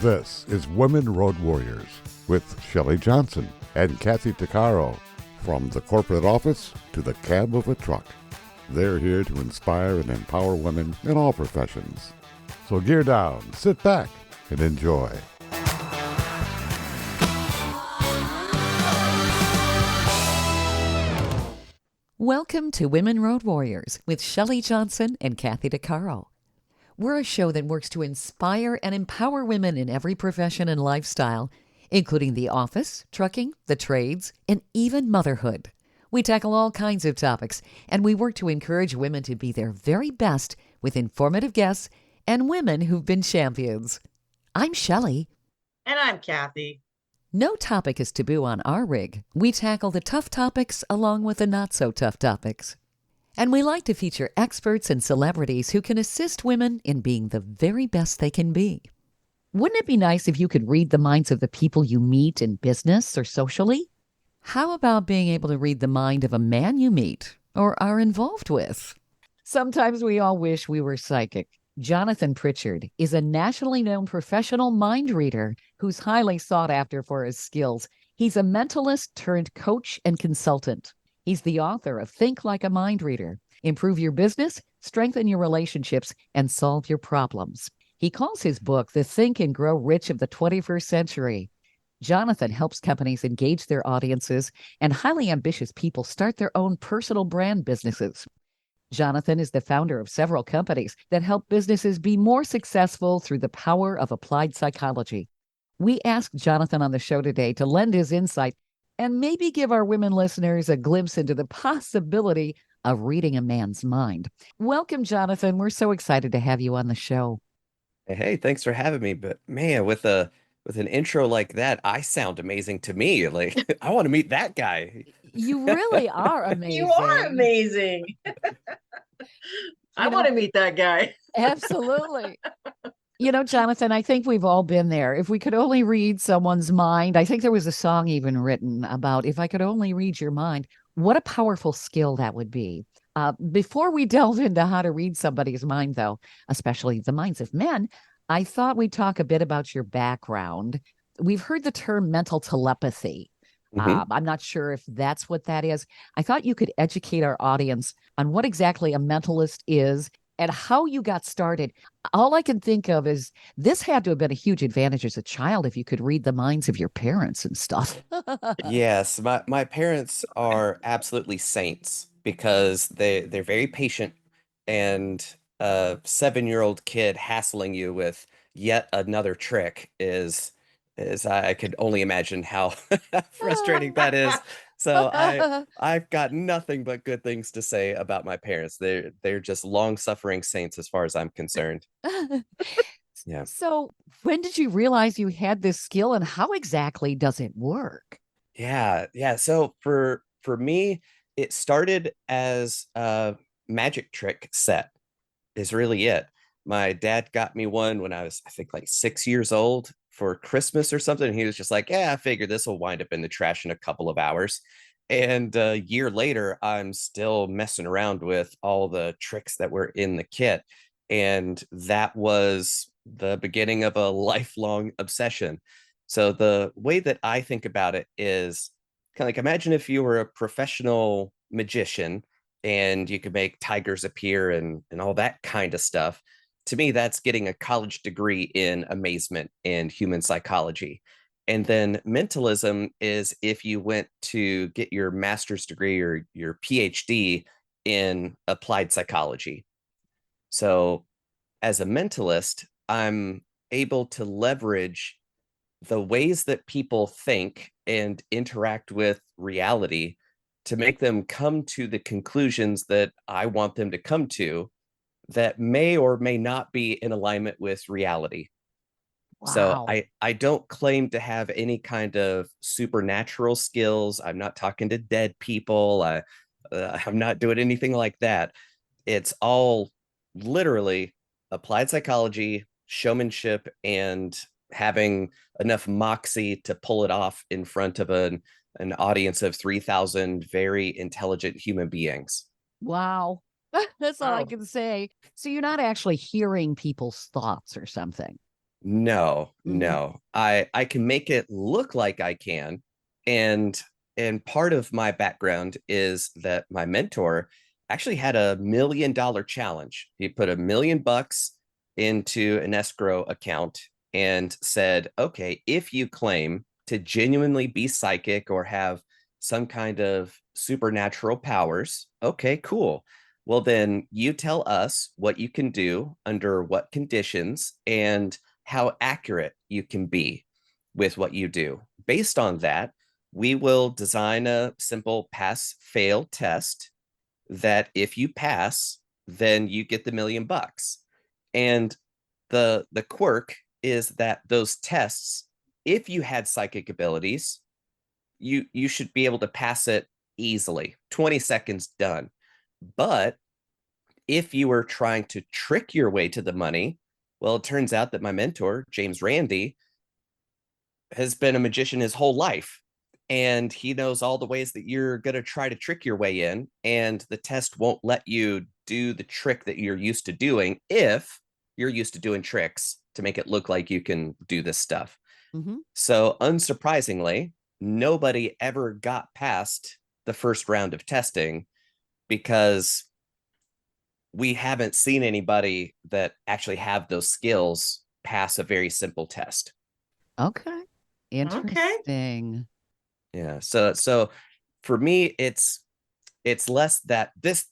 This is Women Road Warriors with Shelley Johnson and Kathy Tuccaro. From the corporate office to the cab of a truck, they're here to inspire and empower women in all professions. So gear down, sit back, and enjoy. Welcome to Women Road Warriors with Shelley Johnson and Kathy Tuccaro. We're a show that works to inspire and empower women in every profession and lifestyle, including the office, trucking, the trades, and even motherhood. We tackle all kinds of topics, and we work to encourage women to be their very best with informative guests and women who've been champions. I'm Shelley. And I'm Kathy. No topic is taboo on our rig. We tackle the tough topics along with the not-so-tough topics. And we like to feature experts and celebrities who can assist women in being the very best they can be. Wouldn't it be nice if you could read the minds of the people you meet in business or socially? How about being able to read the mind of a man you meet or are involved with? Sometimes we all wish we were psychic. Jonathan Pritchard is a nationally known professional mind reader who's highly sought after for his skills. He's a mentalist turned coach and consultant. He's the author of Think Like a Mind Reader, Improve Your Business, Strengthen Your Relationships, and Solve Your Problems. He calls his book The Think and Grow Rich of the 21st Century. Jonathan helps companies engage their audiences and highly ambitious people start their own personal brand businesses. Jonathan is the founder of several companies that help businesses be more successful through the power of applied psychology. We asked Jonathan on the show today to lend his insight and maybe give our women listeners a glimpse into the possibility of reading a man's mind. Welcome, Jonathan. We're so excited to have you on the show. Hey, thanks for having me. But man, with an intro like that, I sound amazing to me. Like I want to meet that guy. You really are amazing. You are amazing. I want to meet that guy. Absolutely. You know, Jonathan, I think we've all been there. If we could only read someone's mind, I think there was a song even written about if I could only read your mind, what a powerful skill that would be. Before we delve into how to read somebody's mind, though, especially the minds of men, I thought we'd talk a bit about your background. We've heard the term mental telepathy. I'm not sure if that's what that is. I thought you could educate our audience on what exactly a mentalist is and how you got started. All I can think of is this had to have been a huge advantage as a child if you could read the minds of your parents and stuff. Yes, my parents are absolutely saints because they're very patient, and a 7-year-old kid hassling you with yet another trick is I could only imagine how frustrating that is. So I've got nothing but good things to say about my parents. They're just long-suffering saints as far as I'm concerned. Yeah. So when did you realize you had this skill and how exactly does it work? Yeah. So for me, it started as a magic trick set is really it. My dad got me one when I was, I think, like 6 years old for Christmas or something. And he was just like, yeah, I figured this will wind up in the trash in a couple of hours. And a year later, I'm still messing around with all the tricks that were in the kit. And that was the beginning of a lifelong obsession. So the way that I think about it is kind of like, imagine if you were a professional magician and you could make tigers appear and all that kind of stuff. To me, that's getting a college degree in amazement and human psychology. And then mentalism is if you went to get your master's degree or your PhD in applied psychology. So as a mentalist, I'm able to leverage the ways that people think and interact with reality to make them come to the conclusions that I want them to come to that may or may not be in alignment with reality. Wow. So I don't claim to have any kind of supernatural skills. I'm not talking to dead people. I'm not doing anything like that. It's all literally applied psychology, showmanship, and having enough moxie to pull it off in front of an audience of 3,000 very intelligent human beings. Wow. That's all I can say. So you're not actually hearing people's thoughts or something. No, Mhm. no. I can make it look like I can. And part of my background is that my mentor actually had $1 million challenge. He put $1 million into an escrow account and said, okay, if you claim to genuinely be psychic or have some kind of supernatural powers, okay, cool. Well, then you tell us what you can do under what conditions and how accurate you can be with what you do. Based on that, we will design a simple pass fail test that if you pass, then you get the $1 million. And the quirk is that those tests, if you had psychic abilities, you should be able to pass it easily. 20 seconds done. But if you were trying to trick your way to the money, well, it turns out that my mentor, James Randi, has been a magician his whole life. And he knows all the ways that you're going to try to trick your way in. And the test won't let you do the trick that you're used to doing if you're used to doing tricks to make it look like you can do this stuff. Mhm. So, unsurprisingly, nobody ever got past the first round of testing because we haven't seen anybody that actually have those skills pass a very simple test. Okay. Okay. Interesting. Yeah. So for me, it's less that this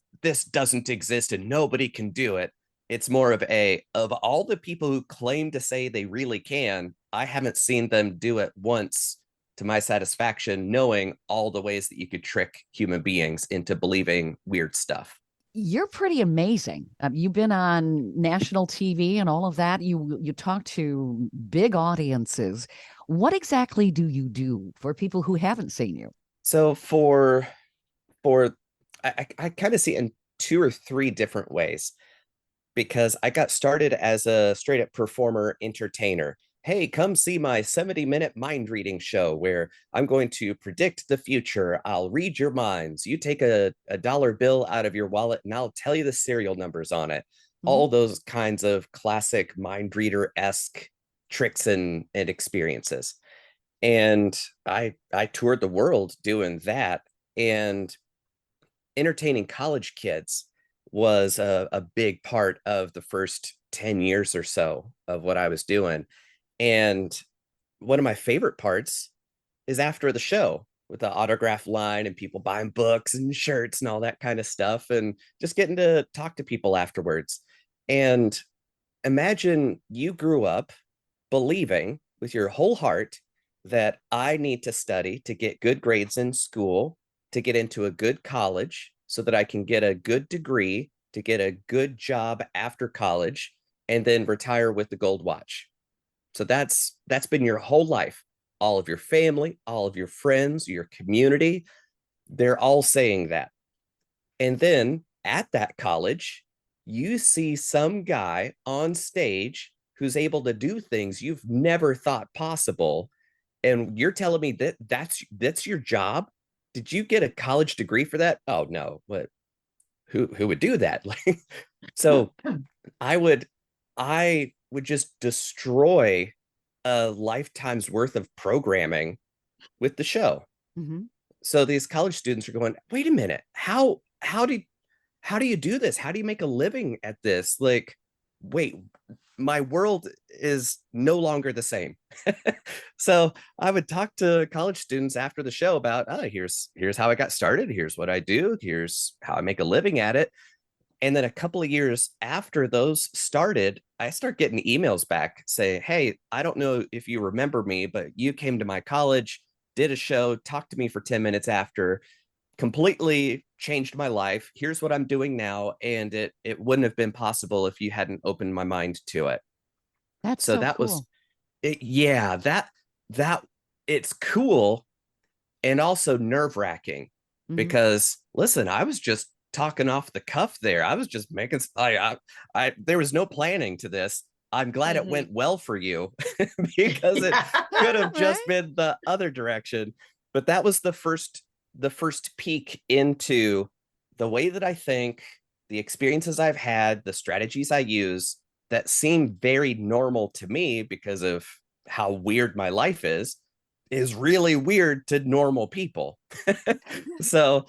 doesn't exist and nobody can do it. It's more of all the people who claim to say they really can, I haven't seen them do it once to my satisfaction, knowing all the ways that you could trick human beings into believing weird stuff. You're pretty amazing. You've been on national TV and all of that. You talk to big audiences. What exactly do you do for people who haven't seen you? So for I kind of see it in two or three different ways because I got started as a straight up performer entertainer. Hey, come see my 70-minute mind reading show where I'm going to predict the future. I'll read your minds. You take a dollar bill out of your wallet and I'll tell you the serial numbers on it. Mhm. All those kinds of classic mind reader-esque tricks and experiences. And I toured the world doing that. And entertaining college kids was a big part of the first 10 years or so of what I was doing. And one of my favorite parts is after the show with the autograph line and people buying books and shirts and all that kind of stuff, and just getting to talk to people afterwards. And imagine you grew up believing with your whole heart that I need to study to get good grades in school, to get into a good college, so that I can get a good degree, to get a good job after college, and then retire with the gold watch. So that's been your whole life. All of your family, all of your friends, your community, they're all saying that. And then at that college, you see some guy on stage who's able to do things you've never thought possible. And you're telling me that that's your job? Did you get a college degree for that? Oh no. What who would do that? Like so I would just destroy a lifetime's worth of programming with the show. Mhm. So these college students are going, wait a minute, how do you do this? How do you make a living at this? Like, wait, my world is no longer the same. So I would talk to college students after the show about, oh, here's how I got started. Here's what I do. Here's how I make a living at it. And then a couple of years after those started, I start getting emails back saying, hey, I don't know if you remember me, but you came to my college, did a show, talked to me for 10 minutes after, completely changed my life. Here's what I'm doing now. And it wouldn't have been possible if you hadn't opened my mind to it. That's So so that was cool. it. Yeah, that it's cool and also nerve-wracking Mhm. because listen, I was just talking off the cuff there. I was just making I there was no planning to this. I'm glad it Mhm. went well for you because it Yeah. could have just Right? been the other direction. But that was the first peek into the way that I think, the experiences I've had, the strategies I use that seem very normal to me because of how weird my life is really weird to normal people. so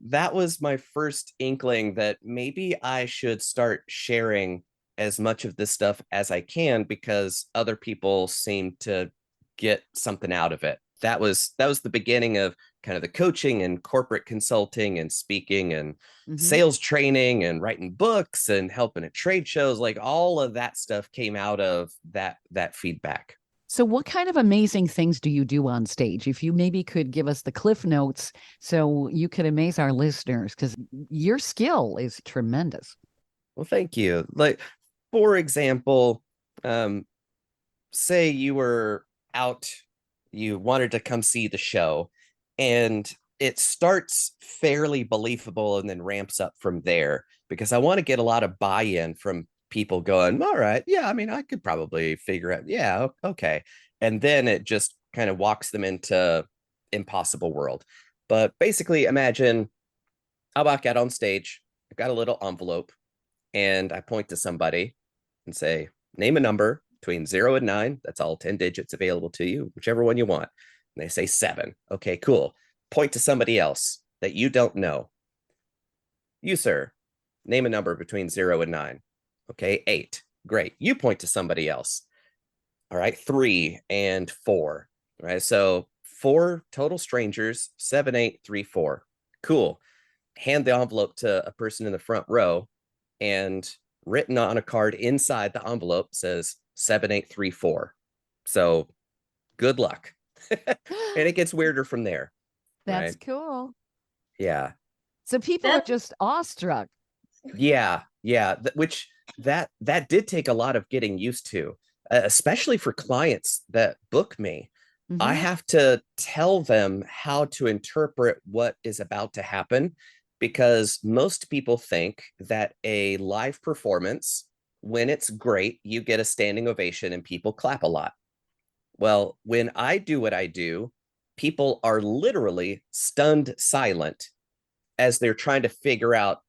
that was my first inkling that maybe I should start sharing as much of this stuff as I can, because other people seem to get something out of it. That was the beginning of kind of the coaching and corporate consulting and speaking and sales training and writing books and helping at trade shows. Like all of that stuff came out of that feedback. So what kind of amazing things do you do on stage? If you maybe could give us the cliff notes so you could amaze our listeners, because your skill is tremendous. Well, thank you. Like, for example, say you were out, you wanted to come see the show, and it starts fairly believable and then ramps up from there, because I want to get a lot of buy-in from people going, all right, yeah, I mean, I could probably figure out, yeah, okay. And then it just kind of walks them into impossible world. But basically, imagine I walk out on stage, I've got a little envelope, and I point to somebody and say, name a number between 0 and 9. That's all 10 digits available to you, whichever one you want. And they say 7. Okay, cool. Point to somebody else that you don't know. You, sir, name a number between 0 and 9. Okay, 8. Great. You point to somebody else. All right, 3 and 4. All right, so 4 total strangers, 7, 8, 3, 4. Cool. Hand the envelope to a person in the front row, and written on a card inside the envelope says 7, 8, 3, 4. So good luck. And it gets weirder from there. That's right? cool. Yeah. So people are just awestruck. Yeah. Which that did take a lot of getting used to, especially for clients that book me. I have to tell them how to interpret what is about to happen, because most people think that a live performance, when it's great, you get a standing ovation and people clap a lot. Well, when I do what I do, people are literally stunned silent as they're trying to figure out,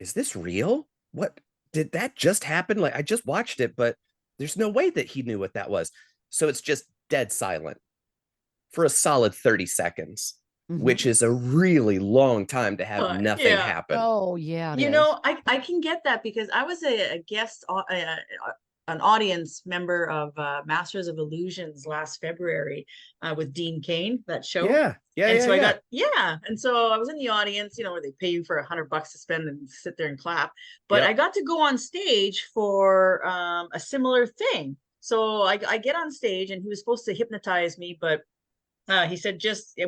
is this real? What did that just happen? Like, I just watched it, but there's no way that he knew what that was. So it's just dead silent for a solid 30 seconds, which is a really long time to have nothing happen. Oh, yeah. You know, I can get that, because I was a guest, an audience member of Masters of Illusions last February with Dean Cain, that show. And so I was in the audience, where they pay you for $100 to spend and sit there and clap. But I got to go on stage for a similar thing. So I get on stage, and he was supposed to hypnotize me, but he said,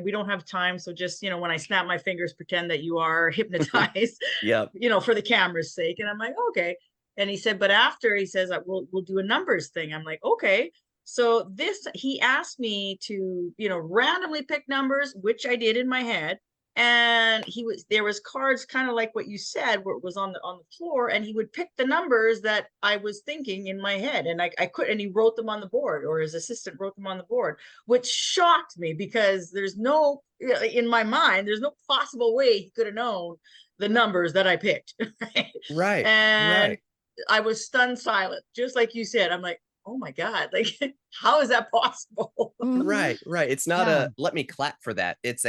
we don't have time. So just, when I snap my fingers, pretend that you are hypnotized, for the camera's sake. And I'm like, okay. And he said, but after, he says, we'll do a numbers thing. I'm like, okay. So he asked me to, randomly pick numbers, which I did in my head. And there was cards kind of like what you said, where it was on the floor, and he would pick the numbers that I was thinking in my head, and and he wrote them on the board, or his assistant wrote them on the board, which shocked me, because in my mind, there's no possible way he could have known the numbers that I picked. Right. And I was stunned silent, just like you said. I'm like, oh my God, like, how is that possible? Right. It's not let me clap for that. It's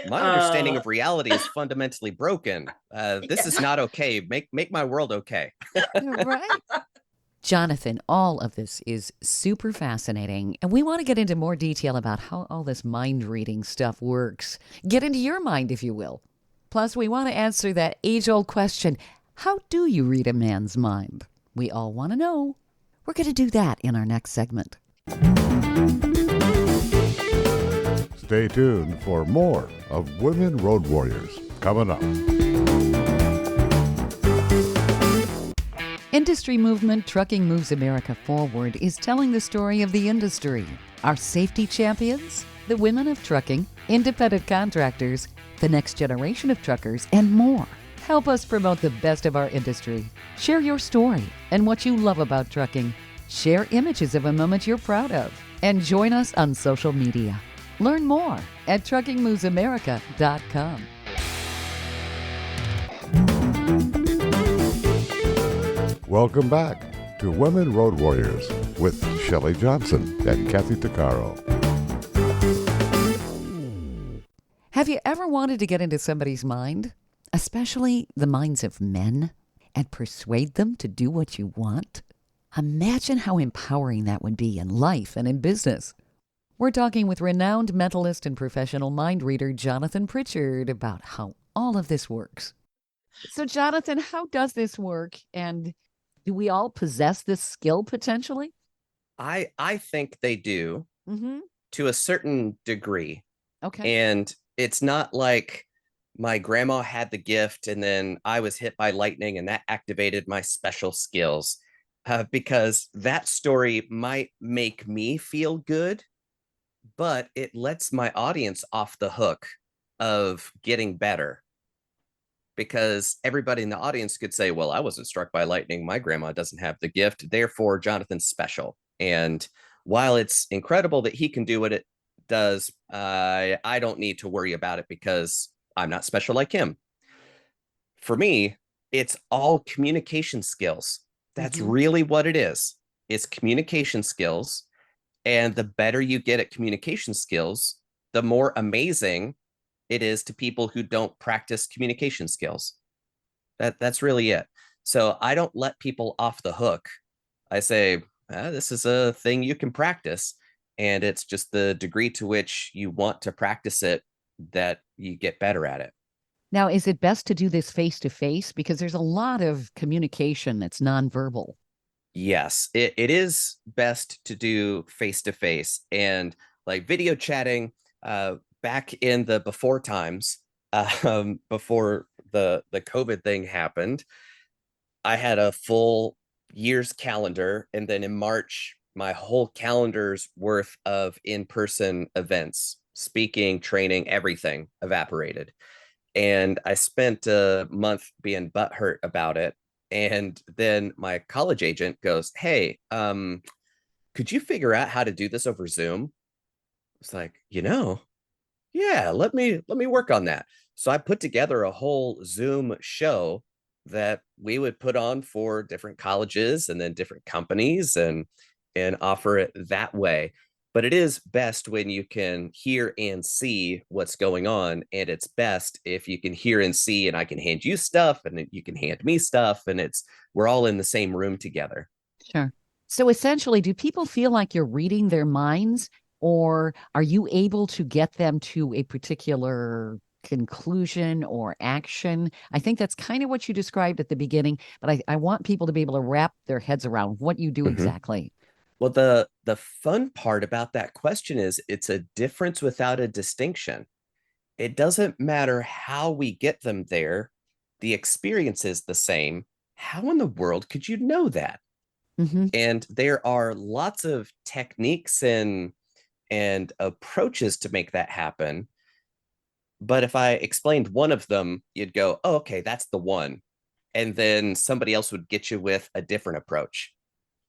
my understanding of reality is fundamentally broken. This is not okay. Make my world okay. Right. Jonathan, all of this is super fascinating, and we want to get into more detail about how all this mind reading stuff works. Get into your mind, if you will. Plus, we want to answer that age-old question, how do you read a man's mind? We all want to know. We're going to do that in our next segment. Stay tuned for more of Women Road Warriors coming up. Industry movement Trucking Moves America Forward is telling the story of the industry. Our safety champions, the women of trucking, independent contractors, the next generation of truckers, and more. Help us promote the best of our industry. Share your story and what you love about trucking. Share images of a moment you're proud of. And join us on social media. Learn more at truckingmovesamerica.com. Welcome back to Women Road Warriors with Shelley Johnson and Kathy Tuccaro. Have you ever wanted to get into somebody's mind, especially the minds of men, and persuade them to do what you want? Imagine how empowering that would be in life and in business. We're talking with renowned mentalist and professional mind reader Jonathan Pritchard about how all of this works. So, Jonathan, how does this work? And do we all possess this skill potentially? I think they do to a certain degree. Okay. And it's not like my grandma had the gift and then I was hit by lightning and that activated my special skills, because that story might make me feel good, but it lets my audience off the hook of getting better. Because everybody in the audience could say, well, I wasn't struck by lightning. My grandma doesn't have the gift. Therefore, Jonathan's special. And while it's incredible that he can do what it does, I don't need to worry about it because I'm not special like him. For me, it's all communication skills. That's really what it is. It's communication skills. And the better you get at communication skills, the more amazing it is to people who don't practice communication skills. That's really it. So I don't let people off the hook. I say, this is a thing you can practice. And it's just the degree to which you want to practice it that you get better at it. Now, is it best to do this face-to-face? Because there's a lot of communication that's nonverbal. Yes, it is best to do face-to-face. And like video chatting, back in the before times, before the COVID thing happened, I had a full year's calendar. And then in March, my whole calendar's worth of in-person events, speaking, training, everything evaporated. And I spent a month being butthurt about it. And then my college agent goes, hey, could you figure out how to do this over Zoom? It's like, yeah, let me work on that. So I put together a whole Zoom show that we would put on for different colleges and then different companies and offer it that way. But it is best when you can hear and see what's going on. And it's best if you can hear and see, and I can hand you stuff and you can hand me stuff, and we're all in the same room together. Sure. So essentially, do people feel like you're reading their minds, or are you able to get them to a particular conclusion or action? I think that's kind of what you described at the beginning, but I want people to be able to wrap their heads around what you do exactly. Well, the fun part about that question is it's a difference without a distinction. It doesn't matter how we get them there. The experience is the same. How in the world could you know that? And there are lots of techniques and approaches to make that happen. But if I explained one of them, you'd go, oh, okay, that's the one. And then somebody else would get you with a different approach.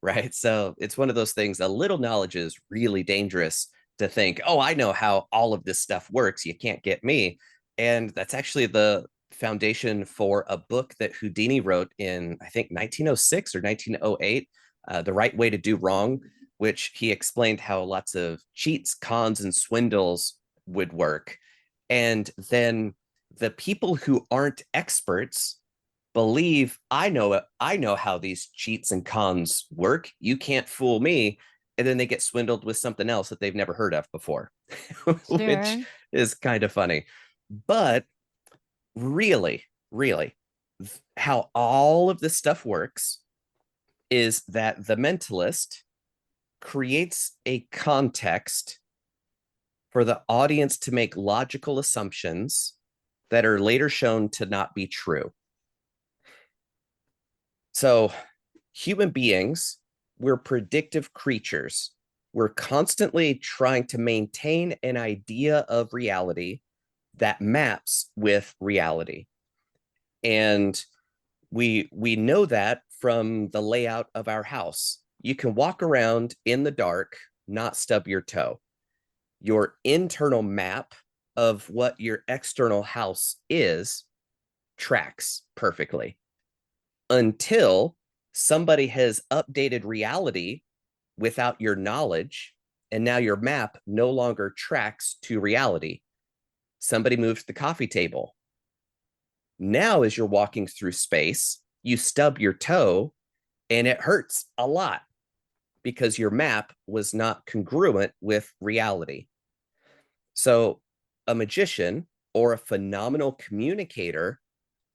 Right. So it's one of those things. A little knowledge is really dangerous to think, oh, I know how all of this stuff works. You can't get me. And that's actually the foundation for a book that Houdini wrote in, I think, 1906 or 1908, The Right Way to Do Wrong, which he explained how lots of cheats, cons, and swindles would work. And then the people who aren't experts believe I know how these cheats and cons work. You can't fool me. And then they get swindled with something else that they've never heard of before, which is kind of funny. But really, how all of this stuff works is that the mentalist creates a context for the audience to make logical assumptions that are later shown to not be true. So human beings, we're predictive creatures. We're constantly trying to maintain an idea of reality that maps with reality. And we know that from the layout of our house. You can walk around in the dark, not stub your toe. Your internal map of what your external house is tracks perfectly, until Somebody has updated reality without your knowledge, and now your map no longer tracks to reality. Somebody moved the coffee table. Now, as you're walking through space, you stub your toe and it hurts a lot because your map was not congruent with reality. So a magician or a phenomenal communicator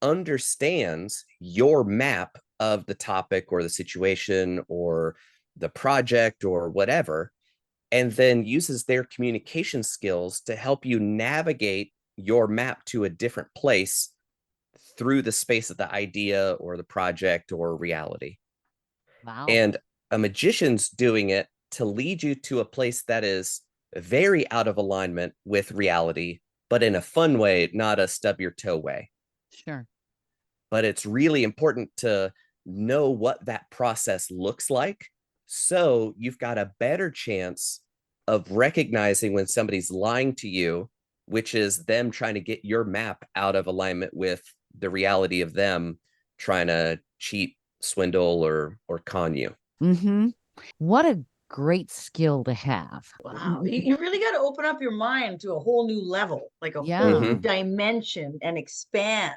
understands your map of the topic or the situation or the project or whatever, and then uses their communication skills to help you navigate your map to a different place through the space of the idea or the project or reality. Wow. And a magician's doing it to lead you to a place that is very out of alignment with reality, but in a fun way, not a stub your toe way. Sure. But it's really important to know what that process looks like, so you've got a better chance of recognizing when somebody's lying to you, which is them trying to get your map out of alignment with the reality of them trying to cheat, swindle, or con you. Mm-hmm. What a great skill to have. Wow. You really got to open up your mind to a whole new level, like a whole new dimension, and expand,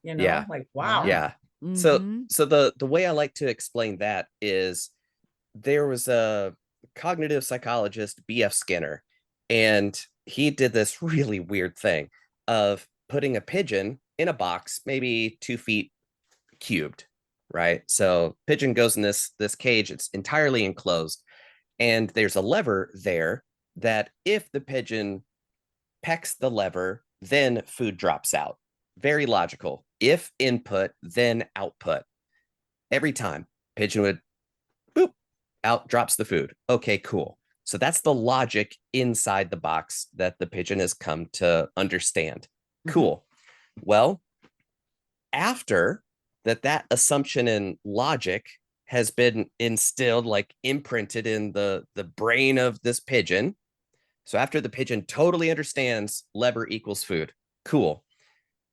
like, wow. Yeah. Mm-hmm. So the way I like to explain that is, there was a cognitive psychologist, B.F. Skinner, and he did this really weird thing of putting a pigeon in a box, maybe 2 feet cubed, right? So pigeon goes in this cage, it's entirely enclosed, and there's a lever there that if the pigeon pecks the lever, then food drops out. Very logical. If input, then output. Every time, pigeon would boop, out drops the food. Okay, cool. So that's the logic inside the box that the pigeon has come to understand. Cool. Well, after that assumption and logic has been instilled, like imprinted in the brain of this pigeon. So after the pigeon totally understands lever equals food, cool.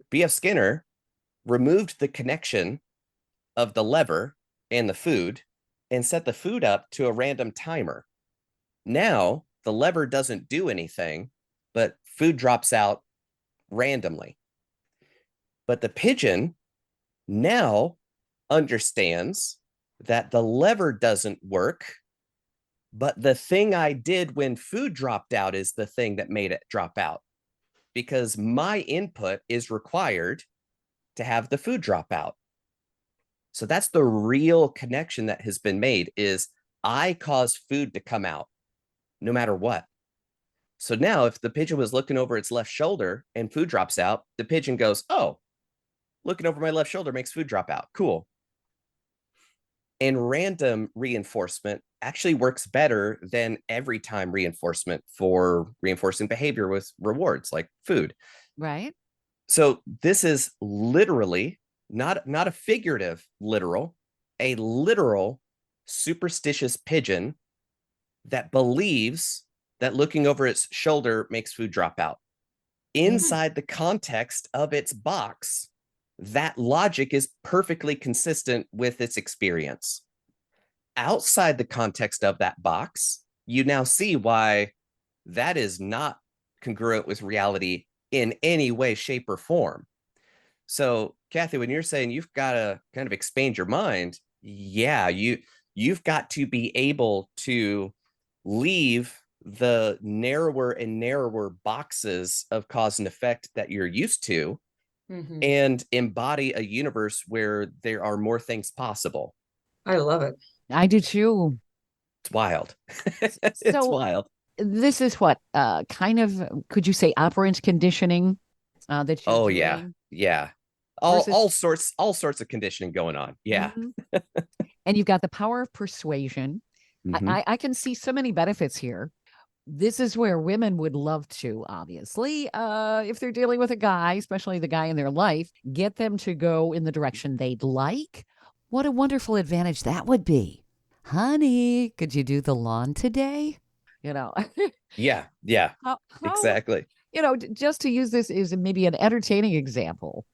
B.F. Skinner removed the connection of the lever and the food and set the food up to a random timer. Now the lever doesn't do anything, but food drops out randomly. But the pigeon now understands that the lever doesn't work, but the thing I did when food dropped out is the thing that made it drop out, because my input is required to have the food drop out. So that's the real connection that has been made, is I caused food to come out no matter what. So now if the pigeon was looking over its left shoulder and food drops out, the pigeon goes, oh, looking over my left shoulder makes food drop out. Cool. And random reinforcement actually works better than every time reinforcement for reinforcing behavior with rewards like food. Right. So this is literally not a figurative literal, a literal superstitious pigeon that believes that looking over its shoulder makes food drop out. Inside the context of its box, that logic is perfectly consistent with its experience. Outside the context of that box, you now see why that is not congruent with reality in any way, shape, or form. So, Kathy, when you're saying you've got to kind of expand your mind, yeah, you've got to be able to leave the narrower and narrower boxes of cause and effect that you're used to, and embody a universe where there are more things possible. I love it. I do too. It's wild. It's wild. This is what kind of, could you say, operant conditioning that you're doing? Yeah. All sorts of conditioning going on. Yeah. And you've got the power of persuasion. I can see so many benefits here. This is where women would love to, obviously, if they're dealing with a guy, especially the guy in their life, get them to go in the direction they'd like. What a wonderful advantage that would be. Honey, could you do the lawn today? Yeah. Exactly. Just to use this as maybe an entertaining example.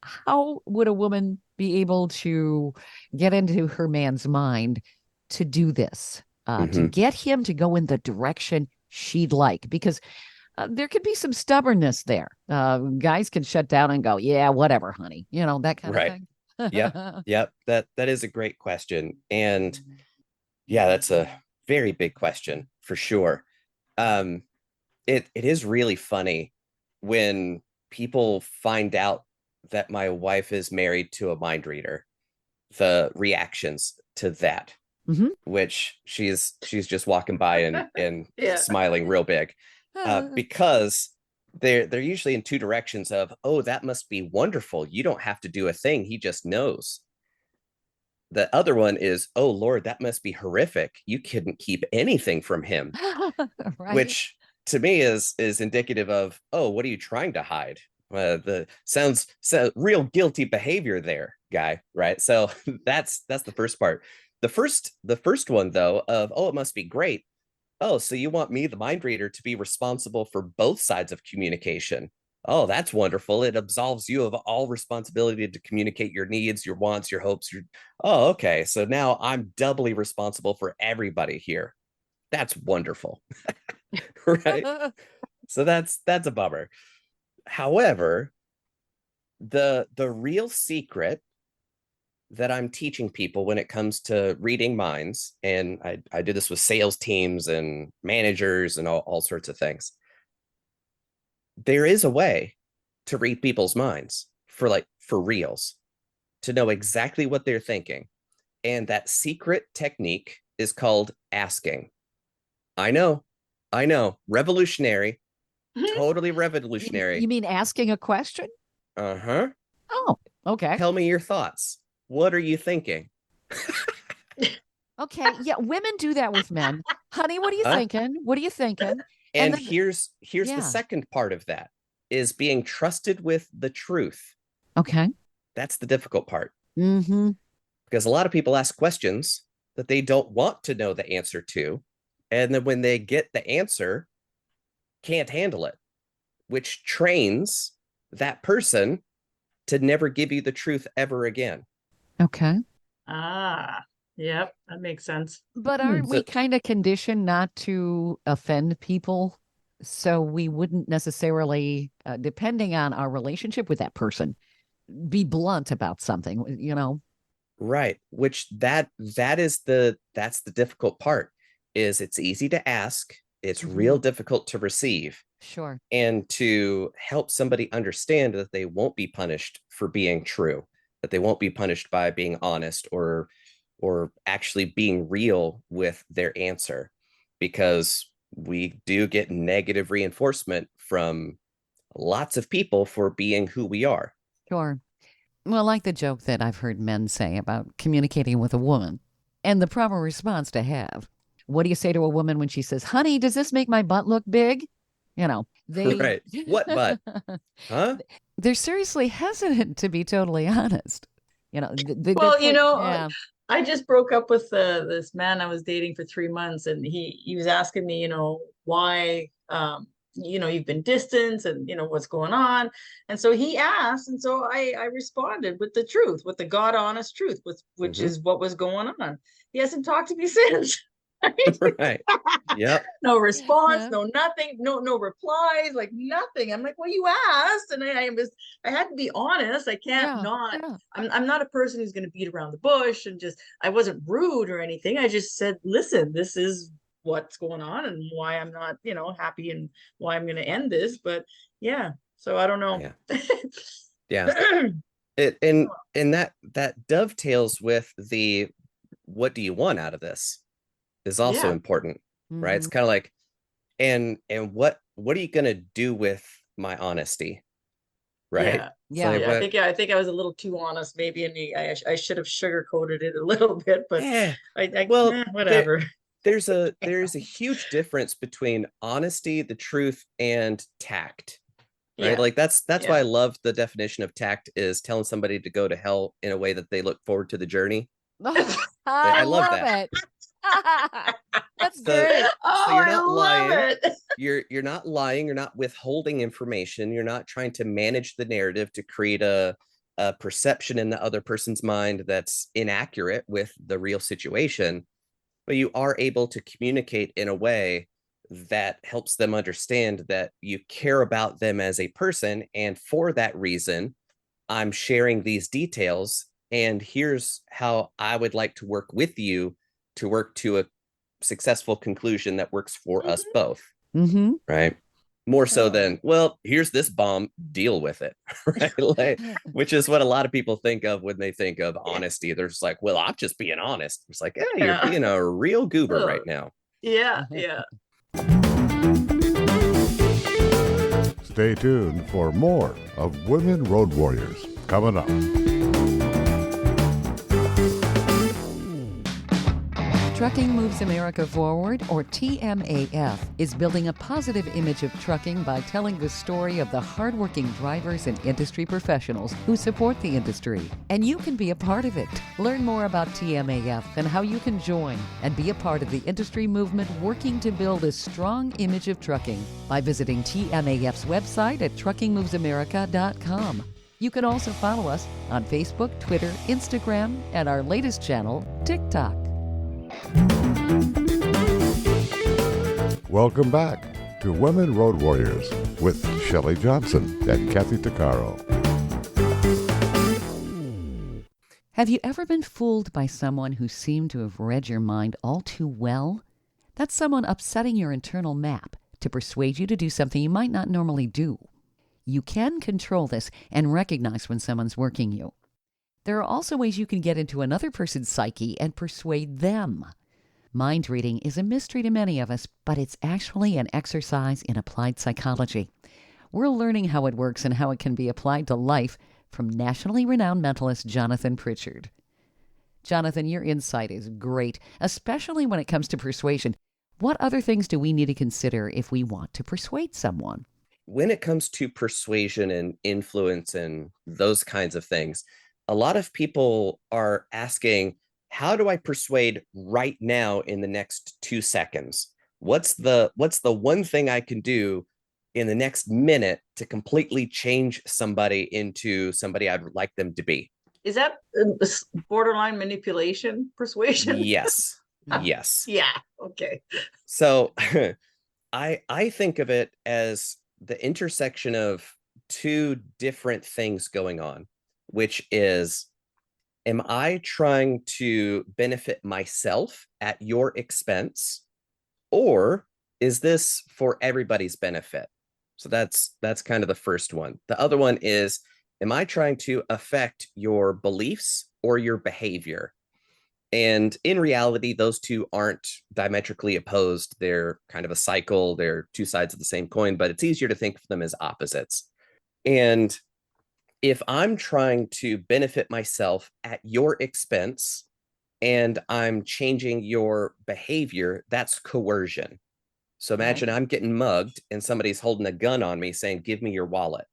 how would a woman be able to get into her man's mind to do this, to get him to go in the direction she'd like? Because there could be some stubbornness there. Guys can shut down and go, yeah, whatever, honey. That kind of thing. Yep. That is a great question. And yeah, that's a very big question for sure. It is really funny when people find out that my wife is married to a mind reader, the reactions to that, which she's just walking by and smiling real big, because they're usually in two directions of, oh, that must be wonderful. You don't have to do a thing. He just knows. The other one is, oh, Lord, that must be horrific. You couldn't keep anything from him, which to me is indicative of, oh, what are you trying to hide? The sounds real guilty behavior there, guy. Right. So that's the first part. The first one, though, of, oh, it must be great. Oh, so you want me, the mind reader, to be responsible for both sides of communication. Oh, that's wonderful. It absolves you of all responsibility to communicate your needs, your wants, your hopes. Oh, okay. So now I'm doubly responsible for everybody here. That's wonderful. Right. So that's a bummer. However, the real secret that I'm teaching people when it comes to reading minds, and I do this with sales teams and managers and all sorts of things. There is a way to read people's minds for reals, to know exactly what they're thinking. And that secret technique is called asking. I know, revolutionary, totally revolutionary. You mean asking a question? Uh-huh. Oh, okay. Tell me your thoughts. What are you thinking? Okay. Yeah. Women do that with men. Honey, what are you thinking? What are you thinking? And then, here's the second part of that, is being trusted with the truth. Okay. That's the difficult part. Because a lot of people ask questions that they don't want to know the answer to. And then when they get the answer, can't handle it, which trains that person to never give you the truth ever again. Okay. Yep, that makes sense. But aren't we kind of conditioned not to offend people? So we wouldn't necessarily, depending on our relationship with that person, be blunt about something, Right. Which that's the difficult part, is it's easy to ask. It's real difficult to receive. Sure. And to help somebody understand that they won't be punished for being true, that they won't be punished by being honest or actually being real with their answer, because we do get negative reinforcement from lots of people for being who we are. Sure. Well, like the joke that I've heard men say about communicating with a woman and the proper response to have. What do you say to a woman when she says, honey, does this make my butt look big? Right. What butt? Huh? They're seriously hesitant to be totally honest. I just broke up with this man I was dating for 3 months, and he was asking me, why, you've been distant, and what's going on. And so he asked, and so I responded with the truth, with the God honest truth, which is what was going on. He hasn't talked to me since. Right. Yep. No response, no nothing, no replies, like nothing. I'm like, well, you asked, and I had to be honest. I can't not. Yeah. I'm not a person who's going to beat around the bush, and I wasn't rude or anything. I just said, listen, this is what's going on and why I'm not, happy, and why I'm going to end this. But yeah, so I don't know. Yeah. And that dovetails with the, what do you want out of this, is also important, right? It's kind of like, and what are you going to do with my honesty? Right. Yeah. I think I was a little too honest, maybe, and I should have sugarcoated it a little bit, but whatever. There's a huge difference between honesty, the truth, and tact. Right. Like that's why I love the definition of tact, is telling somebody to go to hell in a way that they look forward to the journey. I love that. That's great. So you're not lying. You're not lying. You're not withholding information. You're not trying to manage the narrative to create a a perception in the other person's mind that's inaccurate with the real situation, but you are able to communicate in a way that helps them understand that you care about them as a person. And for that reason, I'm sharing these details. And here's how I would like to work with you to work to a successful conclusion that works for us both. Mm-hmm. Right. More so than, well, here's this bomb, deal with it. Right. Like, which is what a lot of people think of when they think of honesty. They're just like, well, I'm just being honest. It's like, yeah, you're being a real goober right now. Yeah. Yeah. Stay tuned for more of Women Road Warriors coming up. Trucking Moves America Forward, or TMAF, is building a positive image of trucking by telling the story of the hardworking drivers and industry professionals who support the industry. And you can be a part of it. Learn more about TMAF and how you can join and be a part of the industry movement working to build a strong image of trucking by visiting TMAF's website at truckingmovesamerica.com. You can also follow us on Facebook, Twitter, Instagram, and our latest channel, TikTok. Welcome back to Women Road Warriors with Shelley Johnson and Kathy Tuccaro. Have you ever been fooled by someone who seemed to have read your mind all too well? That's someone upsetting your internal map to persuade you to do something you might not normally do. You can control this and recognize when someone's working you. There are also ways you can get into another person's psyche and persuade them. Mind reading is a mystery to many of us, but it's actually an exercise in applied psychology. We're learning how it works and how it can be applied to life from nationally renowned mentalist Jonathan Pritchard. Jonathan, your insight is great, especially when it comes to persuasion. What other things do we need to consider if we want to persuade someone? When it comes to persuasion and influence and those kinds of things, a lot of people are asking, how do I persuade right now in the next 2 seconds? What's the one thing I can do in the next minute to completely change somebody into somebody I'd like them to be? Is that borderline manipulation persuasion? Yes. Yes. Yeah. Okay. So I think of it as the intersection of two different things going on, which is, am I trying to benefit myself at your expense, or is this for everybody's benefit? So that's kind of the first one. The other one is, am I trying to affect your beliefs or your behavior? And in reality, those two aren't diametrically opposed. They're kind of a cycle. They're two sides of the same coin, but it's easier to think of them as opposites. And if I'm trying to benefit myself at your expense and I'm changing your behavior, that's coercion. So imagine I'm getting mugged and somebody's holding a gun on me saying, give me your wallet.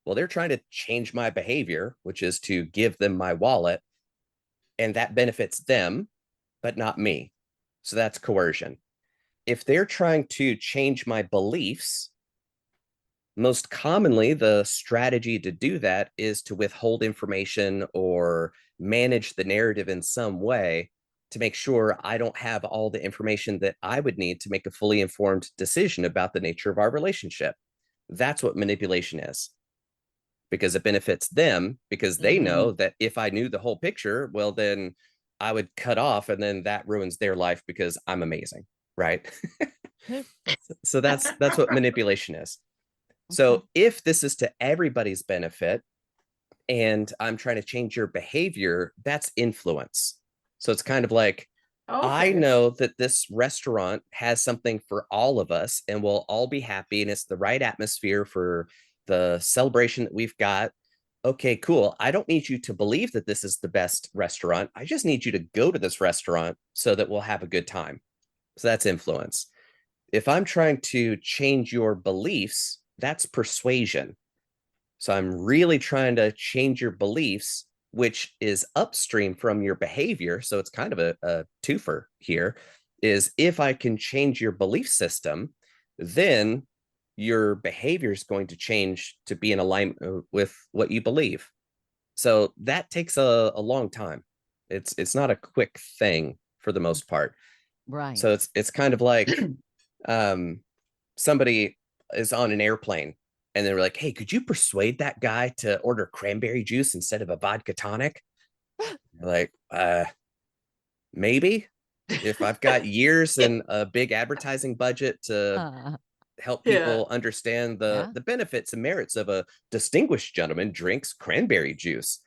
Well, they're trying to change my behavior, which is to give them my wallet. And that benefits them, but not me. So that's coercion. If they're trying to change my beliefs, most commonly, the strategy to do that is to withhold information or manage the narrative in some way to make sure I don't have all the information that I would need to make a fully informed decision about the nature of our relationship. That's what manipulation is, because it benefits them, because they know that if I knew the whole picture, well, then I would cut off, and then that ruins their life because I'm amazing, right? So that's what manipulation is. So if this is to everybody's benefit and I'm trying to change your behavior, that's influence. So it's kind of like, I know that this restaurant has something for all of us and we'll all be happy and it's the right atmosphere for the celebration that we've got. Okay, cool. I don't need you to believe that this is the best restaurant. I just need you to go to this restaurant so that we'll have a good time. So that's influence. If I'm trying to change your beliefs, that's persuasion. So I'm really trying to change your beliefs, which is upstream from your behavior. So it's kind of a twofer here, is if I can change your belief system, then your behavior is going to change to be in alignment with what you believe. So that takes a long time. It's not a quick thing for the most part. Right. So it's kind of like somebody is on an airplane and they're like, hey, could you persuade that guy to order cranberry juice instead of a vodka tonic? Like, maybe if I've got years and a big advertising budget to help people understand the benefits and merits of a distinguished gentleman drinks cranberry juice.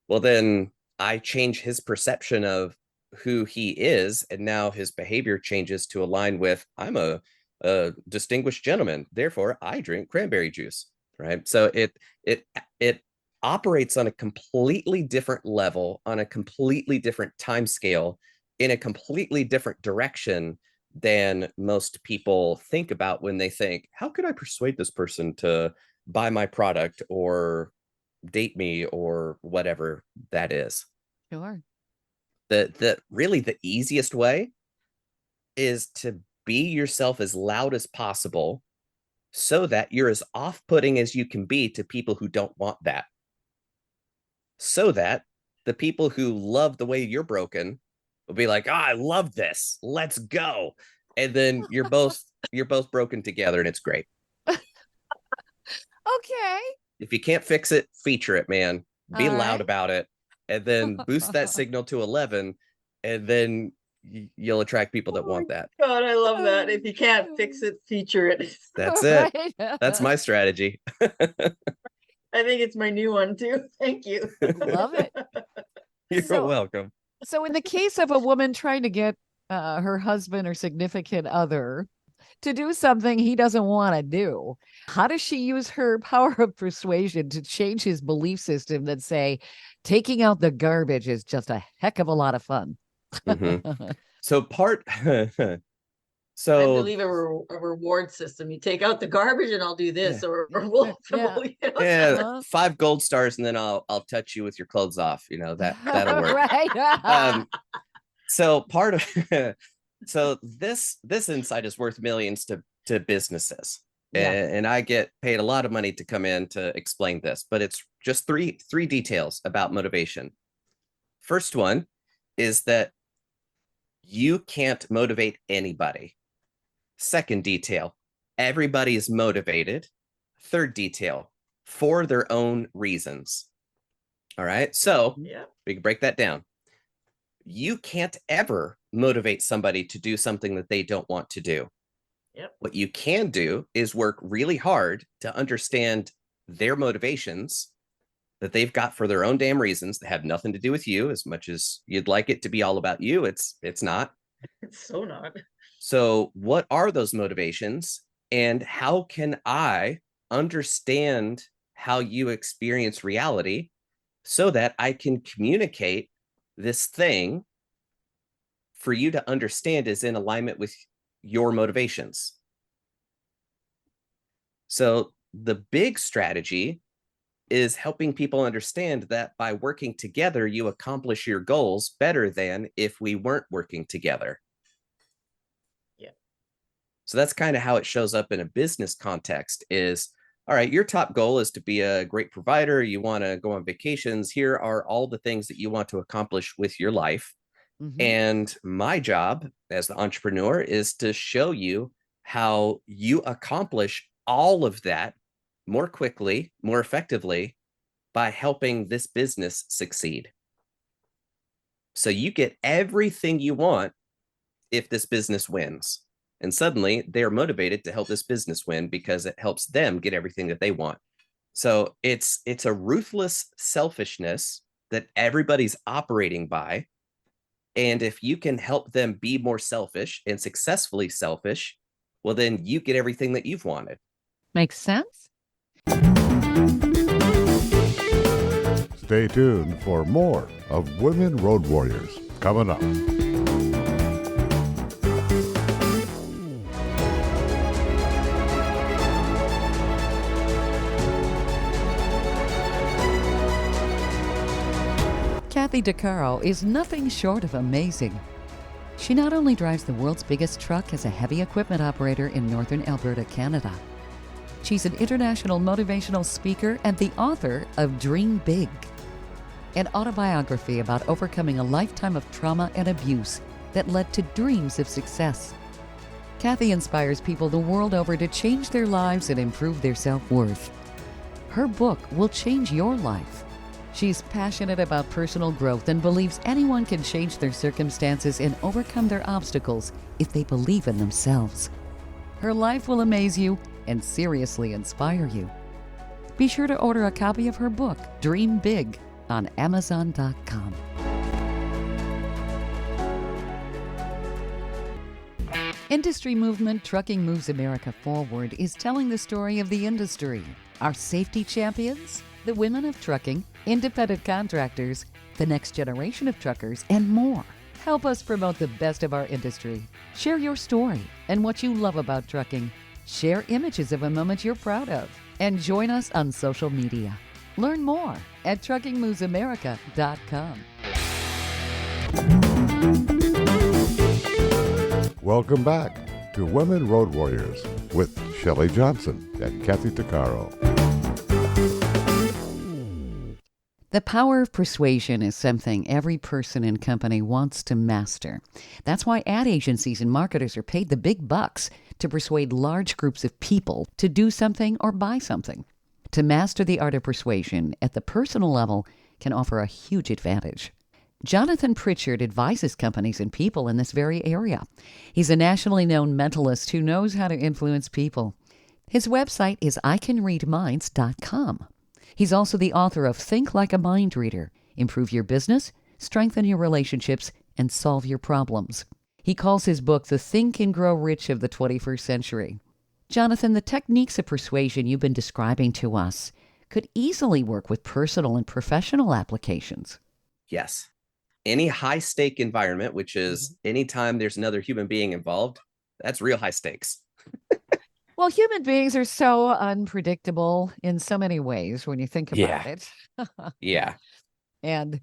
Well, then I change his perception of who he is, and now his behavior changes to align with I'm a distinguished gentleman, therefore I drink cranberry juice, right? So it operates on a completely different level, on a completely different time scale, in a completely different direction than most people think about when they think, how could I persuade this person to buy my product or date me or whatever that is? Sure. The really the easiest way is to be yourself as loud as possible so that you're as off-putting as you can be to people who don't want that. So that the people who love the way you're broken will be like, I love this. Let's go. And then you're both broken together and it's great. Okay. If you can't fix it, feature it, man. Be All loud right. about it and then boost that signal to 11 and then you'll attract people that want that. God, I love that. If you can't fix it, feature it. That's it. That's my strategy. I think it's my new one too. Thank you. Love it. You're welcome. So in the case of a woman trying to get her husband or significant other to do something he doesn't want to do, how does she use her power of persuasion to change his belief system that say taking out the garbage is just a heck of a lot of fun? Mm-hmm. So I believe a reward system. You take out the garbage and I'll do this, or we'll promote it. 5 gold stars and then I'll touch you with your clothes off. You know, that'll work. Right. So part of so this insight is worth millions to businesses. And I get paid a lot of money to come in to explain this, but it's just three details about motivation. First one is that you can't motivate anybody. Second detail, everybody is motivated. Third detail, for their own reasons. All right, so we can break that down. You can't ever motivate somebody to do something that they don't want to do. What you can do is work really hard to understand their motivations that they've got for their own damn reasons that have nothing to do with you. As much as you'd like it to be all about you, it's not. It's so not. So what are those motivations and how can I understand how you experience reality so that I can communicate this thing for you to understand is in alignment with your motivations? So the big strategy is helping people understand that by working together, you accomplish your goals better than if we weren't working together. So that's kind of how it shows up in a business context is, all right, your top goal is to be a great provider. You want to go on vacations. Here are all the things that you want to accomplish with your life. Mm-hmm. And my job as the entrepreneur is to show you how you accomplish all of that more quickly, more effectively by helping this business succeed. So you get everything you want if this business wins. And suddenly they're motivated to help this business win because it helps them get everything that they want. So it's a ruthless selfishness that everybody's operating by. And if you can help them be more selfish and successfully selfish, well, then you get everything that you've wanted. Makes sense. Stay tuned for more of Women Road Warriors coming up. Kathy DeCaro is nothing short of amazing. She not only drives the world's biggest truck as a heavy equipment operator in northern Alberta, Canada. She's an international motivational speaker and the author of Dream Big. an autobiography about overcoming a lifetime of trauma and abuse that led to dreams of success. Kathy inspires people the world over to change their lives and improve their self-worth. Her book will change your life. She's passionate about personal growth and believes anyone can change their circumstances and overcome their obstacles if they believe in themselves. Her life will amaze you and seriously inspire you. Be sure to order a copy of her book, Dream Big, on Amazon.com. Industry movement Trucking Moves America Forward is telling the story of the industry, our safety champions, the women of trucking, independent contractors, the next generation of truckers, and more. Help us promote the best of our industry. Share your story and what you love about trucking. Share images of a moment you're proud of. And join us on social media. Learn more at truckingmovesamerica.com. Welcome back to Women Road Warriors with Shelley Johnson and Kathy Tuccaro. The power of persuasion is something every person and company wants to master. That's why ad agencies and marketers are paid the big bucks to persuade large groups of people to do something or buy something. To master the art of persuasion at the personal level can offer a huge advantage. Jonathan Pritchard advises companies and people in this very area. He's a nationally known mentalist who knows how to influence people. His website is icanreadminds.com. He's also the author of Think Like a Mind Reader, Improve Your Business, Strengthen Your Relationships, and Solve Your Problems. He calls his book the Think and Grow Rich of the 21st Century. Jonathan, the techniques of persuasion you've been describing to us could easily work with personal and professional applications. Yes. Any high-stake environment, which is anytime there's another human being involved, that's real high stakes. Well, human beings are so unpredictable in so many ways when you think about it. Yeah. And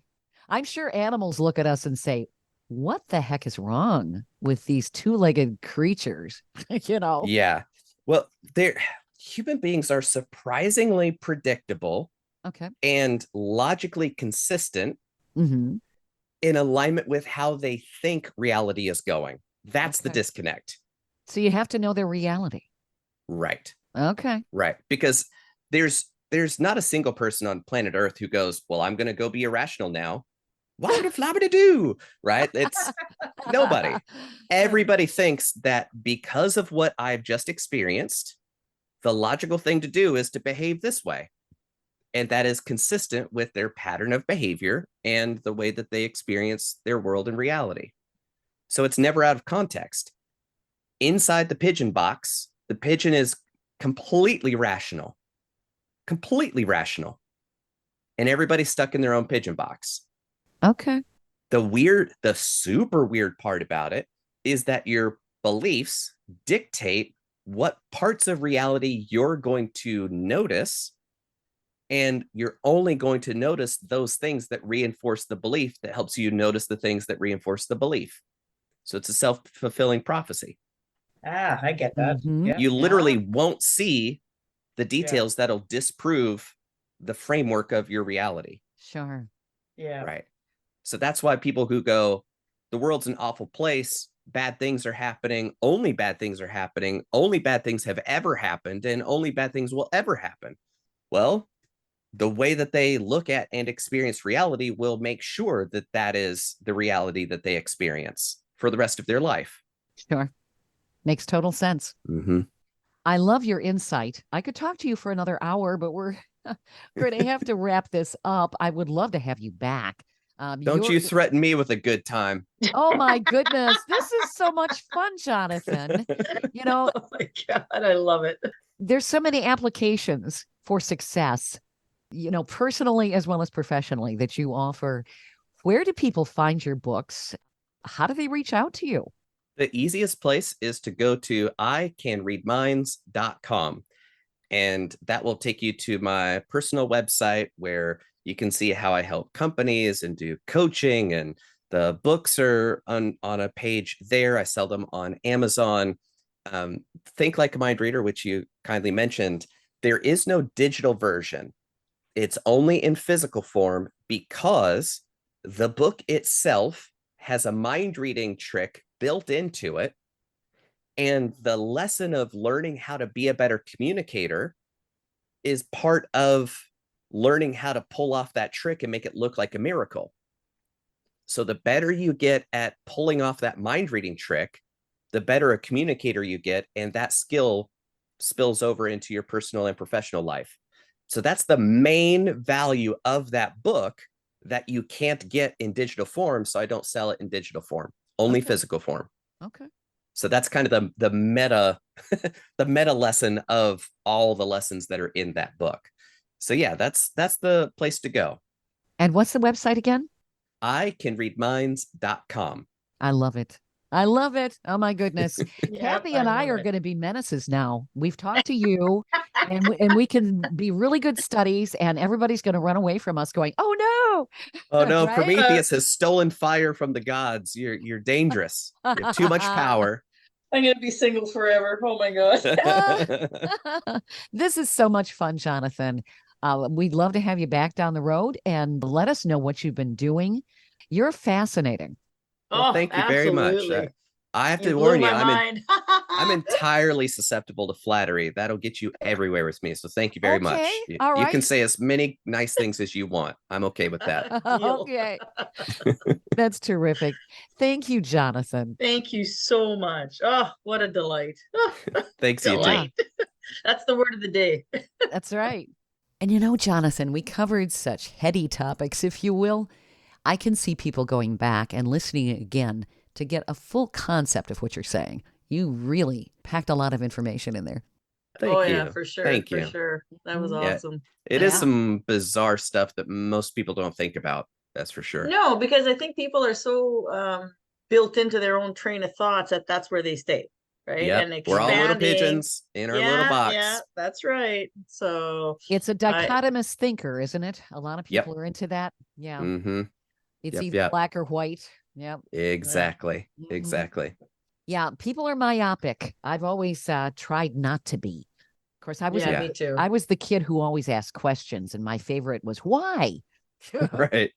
I'm sure animals look at us and say, what the heck is wrong with these two-legged creatures? Yeah. Well, human beings are surprisingly predictable and logically consistent in alignment with how they think reality is going. That's the disconnect. So you have to know their reality. Right. Okay. Right. Because there's not a single person on planet Earth who goes, well, I'm going to go be irrational now. What the flabby do? Right. It's nobody. Everybody thinks that because of what I've just experienced, the logical thing to do is to behave this way. And that is consistent with their pattern of behavior and the way that they experience their world and reality. So it's never out of context. Inside the pigeon box, the pigeon is completely rational. And everybody's stuck in their own pigeon box. Okay. The super weird part about it is that your beliefs dictate what parts of reality you're going to notice. And you're only going to notice those things that reinforce the belief that helps you notice the things that reinforce the belief. So it's a self-fulfilling prophecy. I get that. You literally won't see the details that'll disprove the framework of your reality. Sure. Yeah. Right. So that's why people who go, the world's an awful place, bad things are happening, only bad things are happening, only bad things have ever happened, and only bad things will ever happen. Well, the way that they look at and experience reality will make sure that that is the reality that they experience for the rest of their life. Sure. Makes total sense. I love your insight. I could talk to you for another hour, but we're going to have to wrap this up. I would love to have you back. Don't you threaten me with a good time. Oh, my goodness. This is so much fun, Jonathan. Oh, my God. I love it. There's so many applications for success, personally as well as professionally that you offer. Where do people find your books? How do they reach out to you? The easiest place is to go to icanreadminds.com. And that will take you to my personal website where you can see how I help companies and do coaching. And the books are on a page there. I sell them on Amazon. Think Like a Mind Reader, which you kindly mentioned. There is no digital version. It's only in physical form because the book itself has a mind reading trick built into it. And the lesson of learning how to be a better communicator is part of learning how to pull off that trick and make it look like a miracle. So the better you get at pulling off that mind reading trick, the better a communicator you get, and that skill spills over into your personal and professional life. So that's the main value of that book that you can't get in digital form. So I don't sell it in digital form, only physical form. Okay. So that's kind of the meta, the meta lesson of all the lessons that are in that book. So yeah, that's the place to go. And what's the website again? icanreadminds.com. I love it. I love it. Oh my goodness. Yep, Kathy and I love are it. going to be menaces now. We've talked to you and we can be really good studies, and everybody's going to run away from us going, oh no. Oh no, Right? Prometheus has stolen fire from the gods. You're dangerous. You have too much power. I'm gonna be single forever. Oh my god. This is so much fun, Jonathan. We'd love to have you back down the road and let us know what you've been doing. You're fascinating. Well, thank you very much. I have to warn you, I'm entirely susceptible to flattery. That'll get you everywhere with me. So thank you very much. You can say as many nice things as you want. I'm okay with that. Okay. That's terrific. Thank you, Jonathan. Thank you so much. Oh, what a delight. Thanks, you too. That's the word of the day. That's right. And you know, Jonathan, we covered such heady topics, if you will. I can see people going back and listening again to get a full concept of what you're saying. You really packed a lot of information in there. Thank you. Yeah, for sure. Thank for you. Sure. That was awesome. It is some bizarre stuff that most people don't think about. That's for sure. No, because I think people are so built into their own train of thoughts that that's where they stay. Right. Yep. And we're all little pigeons in our little box. Yeah, that's right. So it's a dichotomous thinker, isn't it? A lot of people are into that. Yeah. Mm-hmm. It's either black or white. Yep. Exactly. Mm-hmm. Exactly. Yeah. People are myopic. I've always tried not to be. Of course, I was me too. I was the kid who always asked questions, and my favorite was why. Right.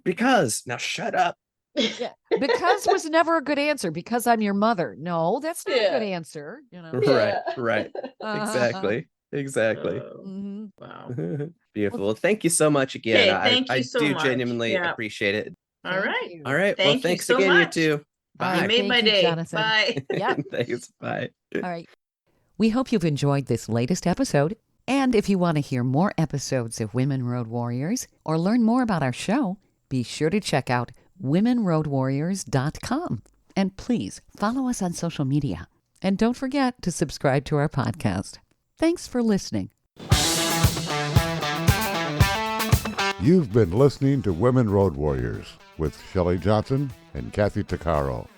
Because now shut up. Yeah, because was never a good answer. Because I'm your mother. No, that's not a good answer. You know. Right. Exactly. Wow. Beautiful. Well, thank you so much again. Thank you so do much. genuinely appreciate it. All right. All right. Thank well, thanks you so again, much. you too. Bye. You made my day. Jonathan. Bye. Yeah. Thanks. Bye. All right. We hope you've enjoyed this latest episode. And if you want to hear more episodes of Women Road Warriors or learn more about our show, be sure to check out womenroadwarriors.com. And please follow us on social media. And don't forget to subscribe to our podcast. Thanks for listening. You've been listening to Women Road Warriors with Shelley Johnson and Kathy Tuccaro.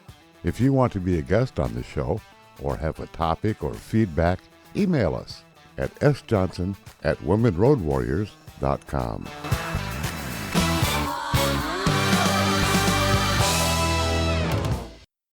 If you want to be a guest on the show or have a topic or feedback, email us at sjohnson@womenroadwarriors.com.